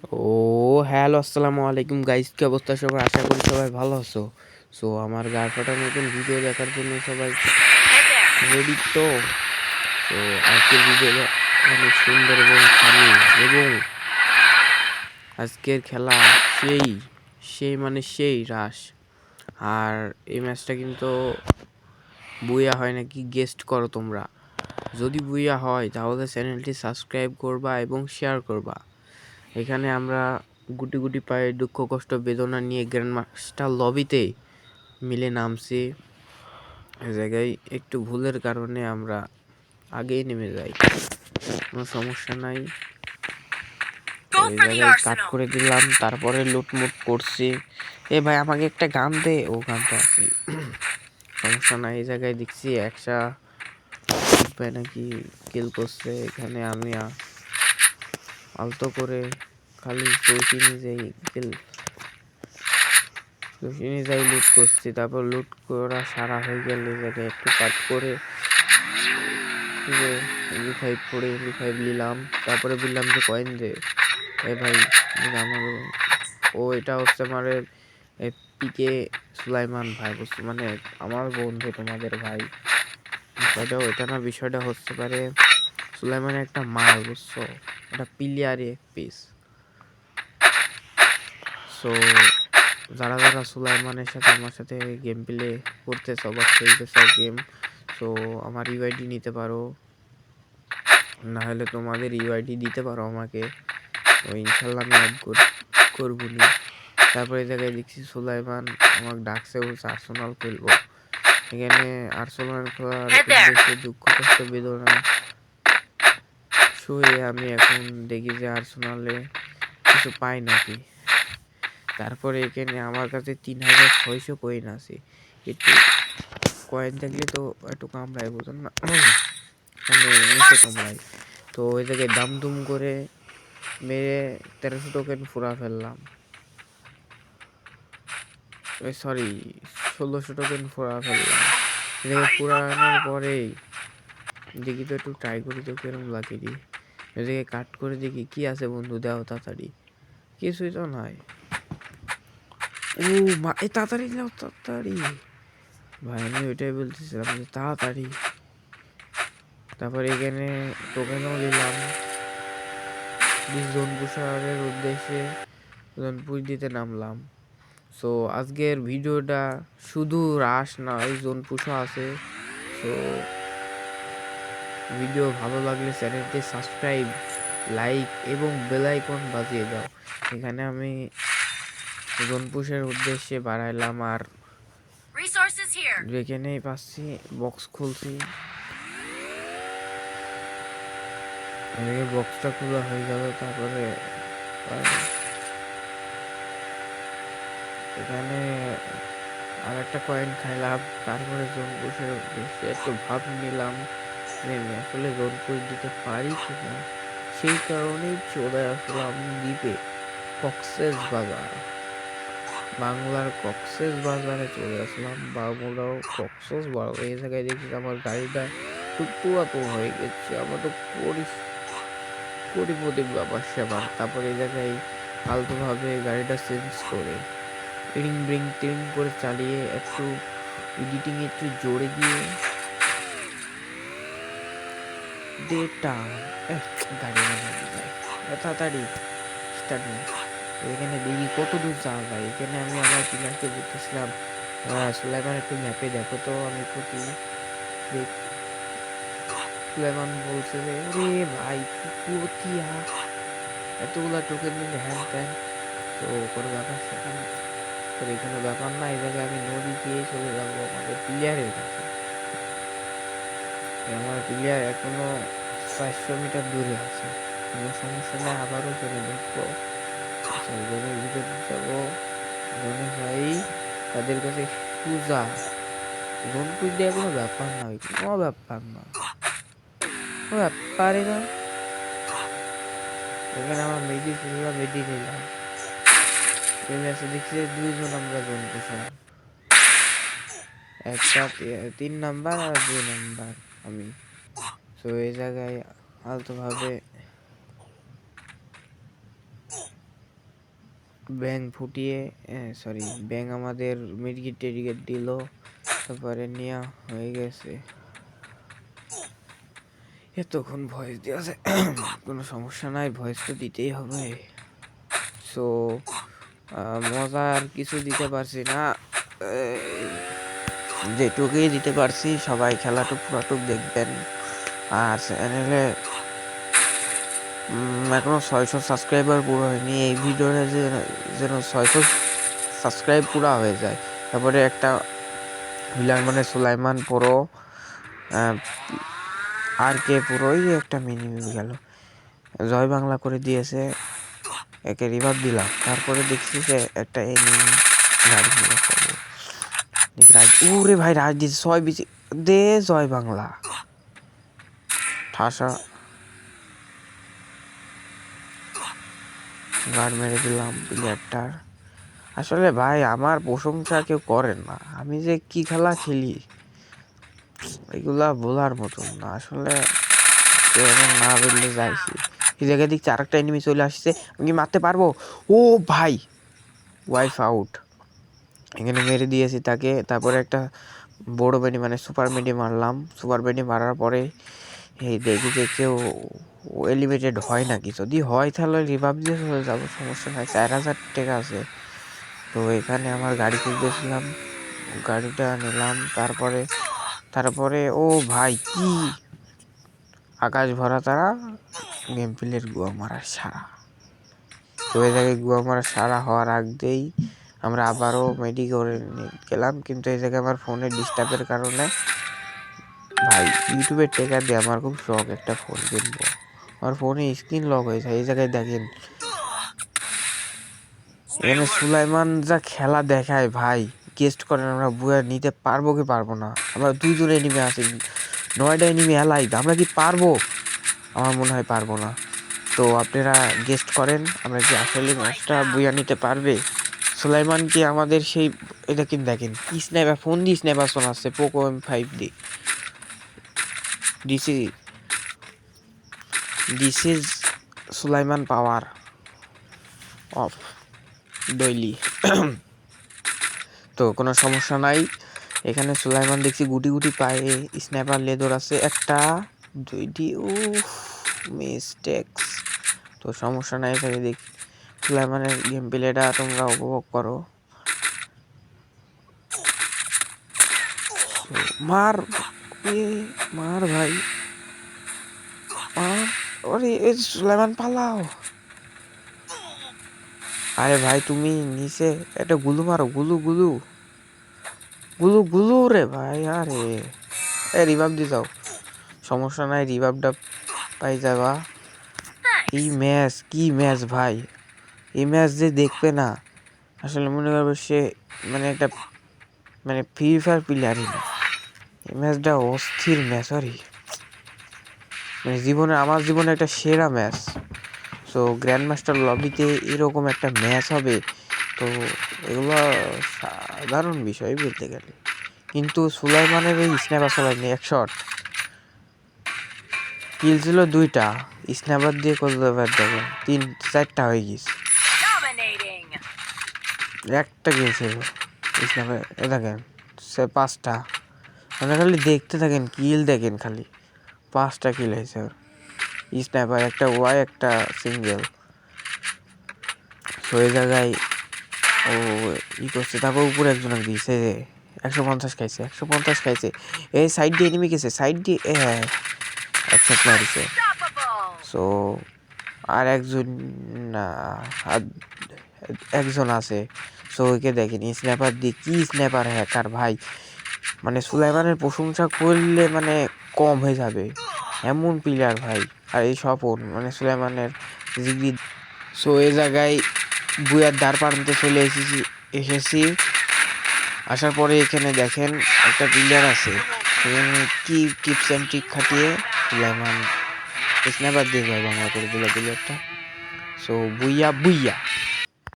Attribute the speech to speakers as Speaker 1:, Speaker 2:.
Speaker 1: ও hello, আসসালামু আলাইকুম guys, কি অবস্থা সবার? আশা করি সবাই ভালো আছো। সো আমার গায়ে ফাটা নতুন ভিডিও দেখার জন্য সবাই রেডি তো? সো আজকের ভিডিওটা অনেক সুন্দর এবং ফানি, এবং আজকের খেলা সেই সেই মানে সেই রাশ। আর এই ম্যাচটা কিন্তু বুইয়া হয় নাকি গেস্ট করো তোমরা। যদি বুইয়া হয় তাহলে চ্যানেলটি সাবস্ক্রাইব করবা এবং শেয়ার করবা। এখানে আমরা গুটি গুটি পায়ে দুঃখ কষ্ট বেদনা নিয়ে গ্র্যান্ড মাস্টার লবিতে মিলে নামছি। এ জায়গায় একটু ভুলের কারণে আমরা আগেই নেমে যাই, কোনো সমস্যা নাই। তো এই জায়গায় কাট করে দিলাম, তারপরে লুটমুট করছি। এ ভাই আমাকে একটা গান দে। ও গান তো আছে, সমস্যা নাই। এই জায়গায় দেখছি একটা ভাই নাকি কিল করছে। এখানে আমি আলতো করে খালি চৌকি নিজেই কিল যাই লুট করছি। তারপর লুট করা সারা হয়ে গেল এই জায়গায় একটু কাট করে এমবি 5 পড়ে এমবি 5 নিলাম। তারপরে বললাম যে কয়েন দে। এ ভাই আমার ও এটা হচ্ছে আমার পিকে সুলাইমান ভাই, বুঝছো? মানে আমার বন্ধু, তোমাদের ভাই। বিষয়টা ওইটা না, বিষয়টা হচ্ছে পারে সুলাইমানের একটা মাল, বুঝছো? এটা প্লেয়ারই এক পিস। সো যারা যারা সুলাইমানের সাথে আমার সাথে গেম প্লে করতেছ বা খেলতেছ গেম, সো আমার ইউআইডি নিতে পারো, না হলে তোমাদের ইউআইডি দিতে পারো আমাকে। তো ইনশাল্লাহ আমি অ্যাড করবো নি। তারপরে এই জায়গায় দেখছি সুলাইমান আমাকে ডাকছে, বলছে আর্সেনাল খেলবো। এখানে আর্সেনাল খেলার উদ্দেশ্যে দুঃখ কষ্ট বেদনা শুয়ে আমি এখন দেখি যে আর্সেনালে কিছু পাই নাকি। তারপরে এখানে আমার কাছে 3600 কয়েন আছে। একটু কয়েন থাকলে তো একটু কামড়ায়, বুঝুন না, মানে নিচে কামড়ায়। তো ওই জায়গায় দাম দুম করে মেরে 1300 টোকেন ফুরা ফেললাম। সরি, 1600 টোকেন ফুরা ফেললাম। এদিকে ফুরানোর পরেই দেখি তো একটু ট্রাই করি তো কিরম লাগে দি। এদিকে কাট করে দেখি কি আছে বন্ধু, দেও তাড়াতাড়ি। কিছুই তো নাই। ও মা, এই তাড়াতাড়ি দাও, তাড়াতাড়ি ভাই, আমি ওইটাই বলতেছিলাম যে তাড়াতাড়ি। তারপর এখানে টোকেনও নিলাম জোন পুষারের উদ্দেশ্যে, জোন পুশ দিতে নামলাম। সো আজকের ভিডিওটা শুধু রাশ নয়, জোন পুষও আছে। সো ভিডিও ভালো লাগলে চ্যানেলটি সাবস্ক্রাইব, লাইক এবং বেল আইকন বাজিয়ে দাও। এখানে আমি জোন পুষের উদ্দেশ্যে বাড়াইলাম, আর যেখানেই পাচ্ছি বক্স খুলছি। এদিকে বক্সটা খোলা হয়ে গেল। তারপরে এখানে আর একটা কয়েন খাইলাম। তারপরে জোন পুষের উদ্দেশ্যে একটু ভাব নিলাম যে আমি আসলে জোন পুষ দিতে পারি কিনা। সেই কারণেই চলে আসলাম দ্বীপে, কক্সেস বাজার, বাংলার কক্সেস বাজারে চলে আসলাম। বাংলাও কক্সেস বাজার। এই জায়গায় দেখি আমার গাড়িটা একটু পুরাতন হয়ে গেছে। আমার তো কোটিপতি ব্যাপার স্যাপার। তারপরে এই জায়গায় ফালতুভাবে গাড়িটা চেঞ্জ করে রিং ব্রিং টিং করে চালিয়ে একটু এডিটিং একটু জোরে দিয়ে ডেটা গাড়ি তাড়াতাড়ি স্টার্ট নেই। এখানে দেখি কত দূর যাওয়া যায়। এখানে আমি আমার পিলারকে বলতেছিলাম সুলাইমান একটু ম্যাপে দেখো তো আমি প্রতি। সুলাইমান বলছে যে রে ভাই প্রতি এতগুলা টোকেন দিলে হ্যান ত্যান। তো কোনো ব্যাপার সেখানে তো এখানে ব্যাপার না। এই জায়গায় আমি নদী দিয়ে চলে যাবো আমাদের প্লেয়ারের কাছে। আমার প্লেয়ার এখনো 400 মিটার দূরে আছে। কোনো সমস্যা নেই, আবারও জোনে ঢুকবো। আচ্ছা, জোনের ভিতরে যাবো। জোনে যাই, তাদের কাছে সুজা জোন পুষ দেওয়া কোনো ব্যাপার না, কোনো ব্যাপার না, কোনো ব্যাপারই না। এখানে আমার মেডি ফেললাম, মেডি নিলাম। এই ম্যাচে দেখছি যে 2 জন আমরা জোন পুষার, একটা 3 নাম্বার আর 2 নাম্বার আমি। তো এই জায়গায় আলতোভাবে ব্যাং ফুটিয়ে সরি ব্যাং আমাদের মেডিকেট টেডিকেট দিল, তারপরে নেওয়া হয়ে গেছে। এতক্ষণ ভয়েস দেওয়া যায় কোনো সমস্যা নাই, ভয়েস তো দিতেই হবে। সো মজা আর কিছু দিতে পারছি না, যেটুকুই দিতে পারছি। সবাই খেলাটুক পুরাটুক দেখবেন। আর চ্যানেলে এখনো 600 সাবস্ক্রাইবার পুরো হয়নি। এই ভিডিওটা যেন 600 সাবস্ক্রাইব পুরা হয়ে যায়, তারপরে একটা ভিলার মানে সুলাইমান পুরো আর কে পুরোই একটা মিনিমিম গেল, জয় বাংলা করে দিয়েছে, একে রিভাইভ দিলাম। তারপরে দেখছি যে একটা এনিমি গাড়ি ওরে ভাই রাজ দিচ্ছে 6 বিচি দে, জয় বাংলা ঠাসা গার্ড মেরে দিলাম প্লেয়ারটার। আসলে ভাই আমার প্রশংসা কেউ করেন না, আমি যে কি খেলা খেলি এগুলা বলার মতন না। আসলে কেউ এখন না বললে যাইছি, এই জায়গায় দেখছি আরেকটা এনিমি চলে আসছে, আমি কি মারতে পারবো? ও ভাই ওয়াইফ আউট, এখানে মেরে দিয়েছি তাকে। তারপরে একটা বড় বেডি মানে সুপার মেডি মারলাম। সুপার মেডি মারার পরে এই দেখি যে কেউ এলিভেটেড হয় নাকি, যদি হয় তাহলে রিভাইভ দিয়ে চলে যাবো, সমস্যা নাই, 4000 টাকা আছে। তো এখানে আমার গাড়ি খুঁজতেছিলাম, গাড়িটা নিলাম। তারপরে ও ভাই কি আকাশ ভরা তারা, গেম প্লের গুয়া মারা সারা। তো এই জায়গায় গুয়া মারা সারা হওয়ার আগেই আমরা আবারও মেডি করে গেলাম, কিন্তু এই জায়গায় আমার ফোনে ডিস্টার্বের কারণে ভাই ইউটিউবের টেকা দিয়ে আমার খুব শখ একটা ফোন কিনবো, আমার ফোনে স্ক্রিন লক হয়ে যায়। এই জায়গায় দেখেন এখানে সুলাইমান যা খেলা দেখায় ভাই, গেস্ট করেন আমরা বুয়া নিতে পারবো কি পারবো না। আমরা দুইজন এনিমে আছি, 9টা এনিমে এলাই, আমরা কি পারবো? আমার মনে হয় পারবো না। তো আপনারা গেস্ট করেন আমরা কি আসলে ম্যাচটা বুয়া নিতে পারবে? সুলাইমান কি আমাদের সেই এটা কিন্তু দেখেন কি স্ন্যাপার, ফোন দিয়ে স্ন্যাপার শোনাচ্ছে, পোকো M5 দিয়ে। This is Sulaiman power of daily. তো কোনো সমস্যা নাই, এখানে সুলাইমান দেখছি গুটি গুটি পায়ে স্ন্যাপার লেদর আছে, একটা দুইটি মিস্টেক্স। তো সমস্যা নাই, এখানে দেখি সুলাইমানের গেম প্লেটা তোমরা উপভোগ করো। মার মার ভাই মার, ওরে সুলাইমান পালাও। আরে ভাই তুমি নিচে একটা গুলু মারো, গুলু গুলু গুলু গুলু রে ভাই। আরে রিভাইভ দিয়ে যাও, সমস্যা নাই, রিভাইভটা পাই যাবা। এই ম্যাচ কি ম্যাচ ভাই, এই ম্যাচ যে দেখবে না আসলে মনে করবে সে মানে একটা মানে ফ্রি ফায়ার প্লেয়ারই না। এই ম্যাচটা অস্থির ম্যাচ, আরে মানে আমার জীবনে একটা সেরা ম্যাচ। সো গ্র্যান্ড মাস্টার লবিতে এরকম একটা ম্যাচ হবে, তো এগুলো সাধারণ বিষয় বলতে গেলে। কিন্তু সুলাইমানের এই স্ন্যাপার চালায়নি, 1 শট কিল ছিল 2টা, স্ন্যাপার দিয়ে কত দেখেন 3-4টা হয়ে গেছে, একটা কিল ছিল স্ন্যাপার দেখেন সে 5টা। মানে খালি দেখতে থাকেন, কিল দেখেন খালি 5টা কিল হয়েছে স্ন্যাপার, একটা ওয়াই একটা সিঙ্গেল। তো এই জায়গায় ও ই করছে, তারপর উপরে একজন দিয়েছে 150 খাইছে, 150 খাইছে। এই সাইড দিয়ে এনিমি গেছে, সাইড দিয়ে হ্যাঁ একশট মারিছে। সো আর একজন আছে, সো ওইকে দেখেন স্ন্যাপার দিয়ে কি স্ন্যাপার হ্যাকার ভাই, মানে সুলাইমানের প্রশংসা করলে মানে কম হয়ে যাবে এমন প্লেয়ার ভাই। আর এই স্বপন মানে সুলাইমানের জিগি। সো এই জায়গায় বুয়ার দ্বার প্রান্তে চলে এসেছি। আসার পরে এখানে দেখেন একটা প্লেয়ার আছে, কি টিপস অ্যান্ড ট্রিক খাটিয়ে সুলাইমান স্ন্যাপার দিয়ে যায় বাংলা করে দিল প্লেয়ারটা। সো বুইয়া বুইয়া।